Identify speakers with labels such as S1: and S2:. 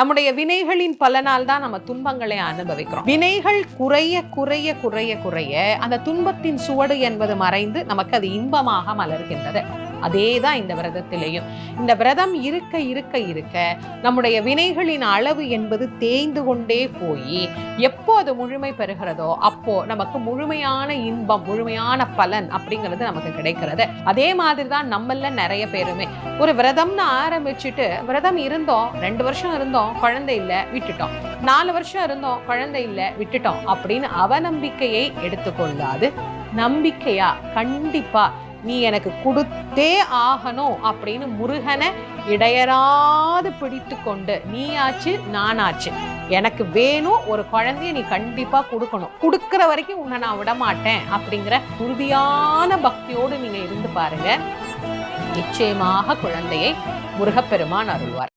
S1: நம்முடைய வினைகளின் பலனால் தான் நம்ம துன்பங்களை அனுபவிக்கிறோம். வினைகள் குறைய குறைய குறைய குறைய அந்த துன்பத்தின் சுவடு என்பது மறைந்து நமக்கு அது இன்பமாக மலர்கின்றது. அதேதான் இந்த விரதத்திலேயும். இந்த விரதம் இருக்க இருக்க இருக்க நம்முடைய வினைகளின் அளவு என்பது தேய்ந்து கொண்டே போய் எப்போ அது முழுமை பெறுகிறதோ அப்போ நமக்கு முழுமையான இன்பம், முழுமையான பலன் அப்படிங்கிறது நமக்கு கிடைக்கிறது. அதே மாதிரிதான் நம்மள நிறைய பேருமே ஒரு விரதம்னு ஆரம்பிச்சுட்டு விரதம் இருந்தோம், 2 வருஷம் இருந்தோம், குழந்தை இல்ல விட்டுட்டோம், 4 வருஷம் இருந்தோம், குழந்தை இல்ல விட்டுட்டோம் அப்படின்னு அவநம்பிக்கையை எடுத்துக்கொள்ளாது நம்பிக்கையா கண்டிப்பா நீ எனக்கு கொடுத்தே ஆகணும் அப்படின்னு முருகனை இடையராது பிடித்து கொண்டு நீயாச்சு நானாச்சு, எனக்கு வேணும் ஒரு குழந்தைய நீ கண்டிப்பா கொடுக்கணும், கொடுக்கிற வரைக்கும் உன்னை நான் விட மாட்டேன் அப்படிங்கிற உறுதியான பக்தியோடு நீங்க இருந்து பாருங்க. நிச்சயமாக குழந்தையை முருகப்பெருமான் அருள்வார்.